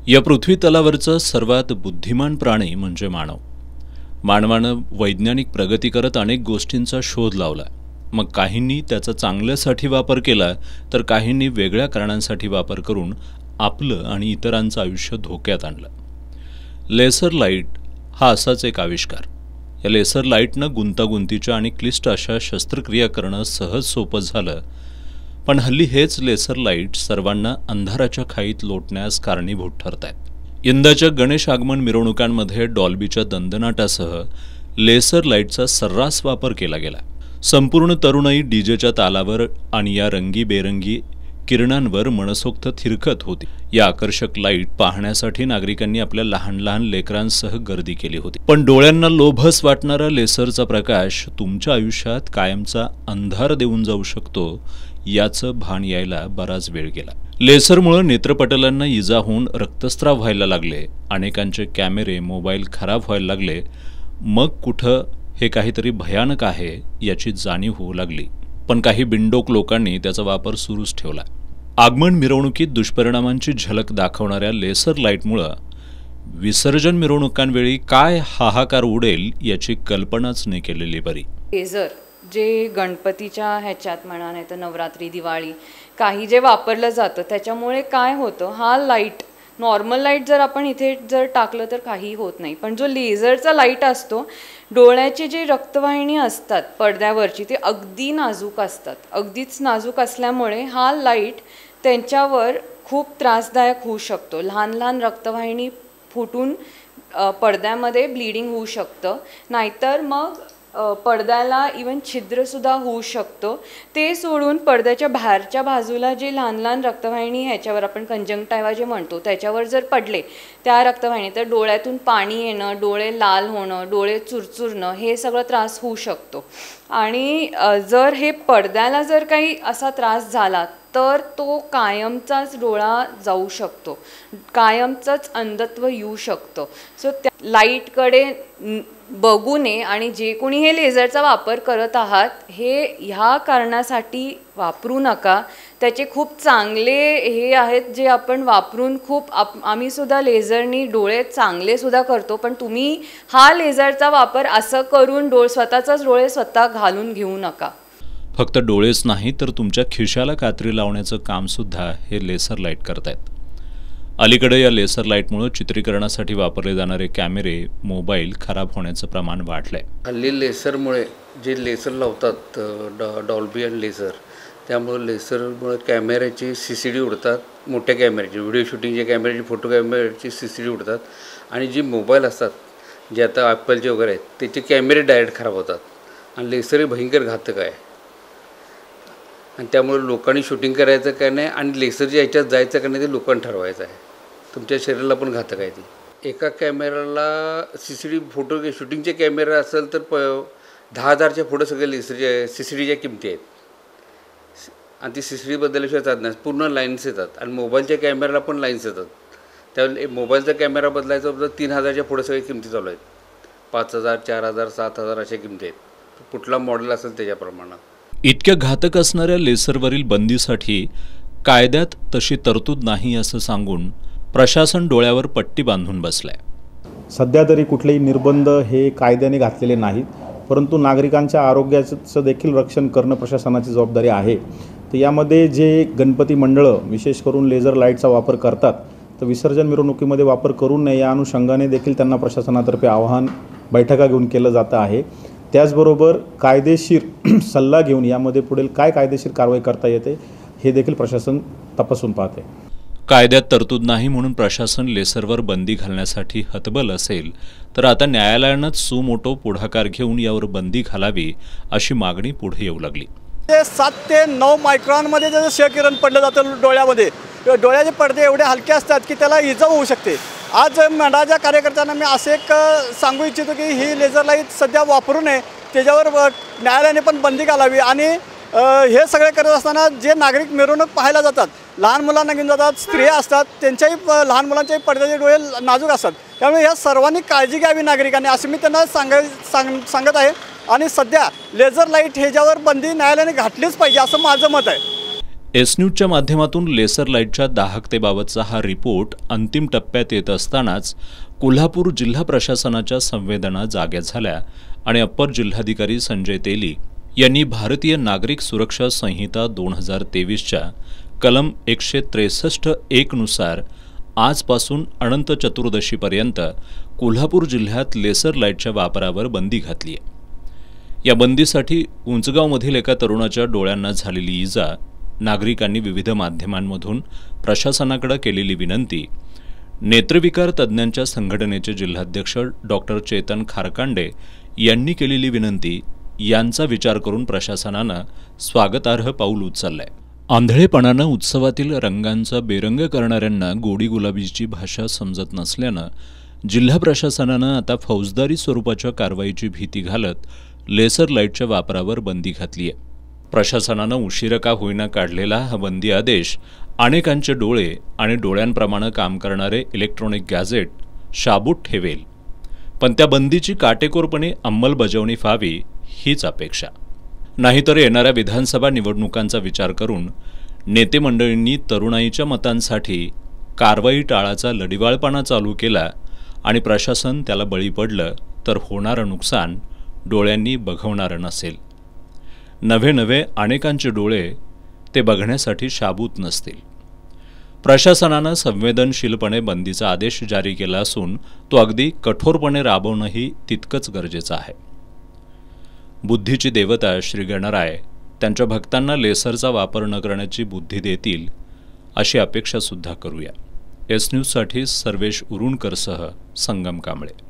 या पृथ्वी तलावरचा सर्वात बुद्धिमान प्राणी म्हणजे मानव. मानवानं वैज्ञानिक प्रगती करत अनेक गोष्टींचा शोध लावला. मग काहींनी त्याचा चांगल्यासाठी वापर केला तर काहींनी वेगळ्या कारणांसाठी वापर करून आपलं आणि इतरांचं आयुष्य धोक्यात आणलं. लेसर लाईट हा असाच एक आविष्कार. या लेसर लाईटनं गुंतागुंतीच्या आणि क्लिष्ट अशा शस्त्रक्रिया करणं सहज सोपं झालं. पण हल्ली हेच लेसर लाईट सर्वांना अंधाराच्या खाईत लोटण्यास कारणीभूत ठरत आहेत. यंदाच्या गणेश आगमन मिरवणुकांमध्ये डॉल्बीच्या दंदनाटासह लेसर लाईटचा सर्रास वापर केला गेला. संपूर्ण तरुणाई डीजेच्या तालावर आणि या रंगीबेरंगी किरणांवर मनसोक्त थिरकत होती. या आकर्षक लाईट पाहण्यासाठी नागरिकांनी आपल्या लहान लहान लेकरांसह गर्दी केली होती. पण डोळ्यांना लोभस वाटणारा लेसरचा प्रकाश तुमच्या आयुष्यात कायमचा अंधार देऊन जाऊ शकतो याचं भान यायला बराच वेळ गेला. लेसरमुळे नेत्रपटलांना इजा होऊन रक्तस्राव व्हायला लागले. अनेकांचे कॅमेरे मोबाईल खराब व्हायला लागले. मग कुठं हे काहीतरी भयानक आहे याची जाणीव होऊ लागली. पण काही बिनडोक लोकांनी त्याचा वापर सुरूच ठेवला. आगमन मिरवणुकीत दुष्परिणामांची झलक दाखवणाऱ्या लेसर लाईटमुळे विसर्जन मिरवणुकांवेळी काय हाहाकार उडेल याची कल्पनाच नाही केलेली बरी. लेझर जे गणपतीच्या ह्याच्यात म्हणा नाही तर नवरात्री दिवाळी काही जे वापरलं जातं त्याच्यामुळे काय होतं, हा लाईट नॉर्मल लाईट जर आपण इथे जर टाकलं तर काही होत नाही. पण जो लेझरचा लाईट असतो, डोळ्याची जी रक्तवाहिनी असतात पडद्यावरची ते अगदी नाजूक असतात. अगदीच नाजूक असल्यामुळे हा लाईट त्यांच्यावर खूप त्रासदायक होऊ शकतो. लहान लहान रक्तवाहिनी फुटून पडद्यामध्ये ब्लिडिंग होऊ शकतं. नाहीतर मग पडद्याला इवन छिद्रसुद्धा होऊ शकतो. ते सोडून पडद्याच्या बाहेरच्या बाजूला जे लहान लहान रक्तवाहिनी ह्याच्यावर आपण कंजंक्टिव्हा जे म्हणतो त्याच्यावर जर पडले त्या रक्तवाहिनी तर डोळ्यातून पाणी येणं, डोळे लाल होणं, डोळे चुरचुरणं हे सगळं त्रास होऊ शकतो. आणि जर हे पडद्याला जर काही असा त्रास झाला तर तो कायमचाच डोळा जाऊ शकतो, कायमचंच अंधत्व येऊ शकतं. सो त्या लाईटकडे बघू नये आणि जे कोणी हे लेझरचा वापर करत आहात हे ह्या कारणासाठी वापरू नका. त्याचे खूप चांगले हे आहेत जे आपण वापरून खूप आम्ही सुद्धा लेझरनी डोळे चांगले सुद्धा करतो. पण तुम्ही हा लेझरचा वापर असं करून स्वतःचाच डोळे स्वतः घालून घेऊ नका. फक्त डोळेच नाही तर तुमच्या खिशाला कात्री लावण्याचं कामसुद्धा हे लेसर लाईट करतायत. अलीकडे या लेसर लाईटमुळे चित्रीकरणासाठी वापरले जाणारे कॅमेरे मोबाईल खराब होण्याचं प्रमाण वाढलंय. हल्ली लेसरमुळे जे लेसर लावतात डॉल्बी आणि लेसर, त्यामुळे लेसरमुळे कॅमेऱ्याची CCD उडतात. मोठ्या कॅमेऱ्याची व्हिडिओ शूटिंगच्या कॅमेऱ्याची फोटो कॅमेऱ्याची CCD उडतात. आणि जी मोबाईल असतात जे आता ॲपलचे वगैरे आहेत त्याचे कॅमेरे डायरेक्ट खराब होतात. आणि लेसर हे भयंकर घातक आहे. आणि त्यामुळे लोकांनी शूटिंग करायचं काय नाही आणि लेसरच्या ह्याच्यात जायचं का नाही ते लोकांनी ठरवायचं आहे. तुमच्या शरीराला पण घातक आहे ती. एका कॅमेराला CCD फोटो शूटिंगचे कॅमेरा असेल तर 10,000च्या पुढं सगळे लेसरच्या CCDच्या किमती आहेत. आणि ती CCD बदलल्याशिवाय चालत नाही. पूर्ण लाईन्स येतात आणि मोबाईलच्या कॅमेराला पण लाईन्स येतात. त्यावेळेला मोबाईलचा कॅमेरा बदलायचा तर 3,000च्या पुढे सगळ्या किमती चालू आहेत. 5,000, 4,000, 7,000 अशा किमती आहेत. कुठला मॉडेल असेल त्याच्याप्रमाणे. इतक्या घातक असणाऱ्या लेसरवरील बंदीसाठी कायद्यात तशी तरतूद नाही असं सांगून प्रशासन डोळ्यावर पट्टी बांधून बसलंय. सध्या तरी कुठलेही निर्बंध हे कायद्याने घातलेले नाहीत, परंतु नागरिकांच्या आरोग्याचं देखील रक्षण करणं प्रशासनाची जबाबदारी आहे. तर यामध्ये जे गणपती मंडळं विशेष करून लेझर लाईटचा वापर करतात तर विसर्जन मिरवणुकीमध्ये वापर करू नये या अनुषंगाने देखील त्यांना प्रशासनातर्फे आवाहन बैठका घेऊन केलं जातं आहे. त्याचबरोबर कायदेशीर सल्ला घेऊन यामध्ये पुढील काय कायदेशीर कारवाई करता येते हे देखील प्रशासन तपासून पाहते. कायद्यात तरतूद नाही म्हणून प्रशासन लेसरवर बंदी घालण्यासाठी हतबल असेल तर आता न्यायालयानंच सुमोटो पुढाकार घेऊन यावर बंदी घालावी अशी मागणी पुढे येऊ लागली. 7 ते 9 मायक्रॉनमध्ये जर क्षकिरण पडलं जातं डोळ्यामध्ये, डोळ्याचे पडदे एवढे हलके असतात की त्याला इजा होऊ शकते. आज मंडळाच्या कार्यकर्त्यांना मी असं एक सांगू इच्छितो की ही लेझर लाईट सध्या वापरू नये, त्याच्यावर न्यायालयाने पण बंदी घालावी. आणि हे सगळे करत असताना जे नागरिक मिरवणूक पाहायला जातात, लहान मुलांना घेऊन जातात, स्त्रिया असतात, त्यांच्याही लहान मुलांच्याही पडद्याचे डोळे नाजूक असतात. त्यामुळे ह्या सर्वांनी काळजी घ्यावी नागरिकांनी असं मी त्यांना सांगत आहे. आणि सध्या लेझर लाईट ह्याच्यावर बंदी न्यायालयाने घातलीच पाहिजे असं माझं मत आहे. एस न्यूजच्या माध्यमातून लेसर लाईटच्या दाहकतेबाबतचा हा रिपोर्ट अंतिम टप्प्यात येत असतानाच कोल्हापूर जिल्हा प्रशासनाच्या संवेदना जाग्या झाल्या आणि अप्पर जिल्हाधिकारी संजय तेली यांनी भारतीय नागरिक सुरक्षा संहिता 2023च्या कलम 163(1) नुसार आजपासून अनंत चतुर्दशीपर्यंत कोल्हापूर जिल्ह्यात लेसर लाईटच्या वापरावर बंदी घातली आहे। या बंदीसाठी उंचगावमधील एका तरुणाच्या डोळ्यांना झालेली इजा, नागरिकांनी विविध माध्यमांमधून प्रशासनाकडे केलेली विनंती, नेत्रविकार तज्ज्ञांच्या संघटनेचे जिल्हाध्यक्ष डॉक्टर चेतन खारकांडे यांनी केलेली विनंती यांचा विचार करून प्रशासनानं स्वागतार्ह पाऊल उचललंय। आंधळेपणानं उत्सवातील रंगांचा बेरंग करणाऱ्यांना गोडी गुलाबीची भाषा समजत नसल्यानं जिल्हा प्रशासनानं आता फौजदारी स्वरूपाच्या कारवाईची भीती घालत लेसर लाईटच्या वापरावर बंदी घातली आहे। प्रशासनानं उशिरा का होईना काढलेला हा बंदी आदेश अनेकांचे डोळे आणि डोळ्यांप्रमाणे काम करणारे इलेक्ट्रॉनिक गॅजेट शाबूत ठेवेल, पण त्या बंदीची काटेकोरपणे अंमलबजावणी व्हावी हीच अपेक्षा। नाहीतर येणाऱ्या विधानसभा निवडणुकांचा विचार करून नेते मंडळींनी तरुणाईच्या मतांसाठी कारवाई टाळाचा लढिवाळपणा चालू केला आणि प्रशासन त्याला बळी पडलं तर होणारं नुकसान डोळ्यांनी बघवणारं नसेल। नवे अनेकांचे डोळे ते बघण्यासाठी शाबूत नसतील। प्रशासनानं संवेदनशीलपणे बंदीचा आदेश जारी केला असून तो अगदी कठोरपणे राबवणंही तितकंच गरजेचं आहे। बुद्धीची देवता श्री गणराय त्यांच्या भक्तांना लेसरचा वापर न करण्याची बुद्धी देतील अशी अपेक्षा सुद्धा करूया। एस न्यूजसाठी सर्वेश उरुणकरसह संगम कांबळे।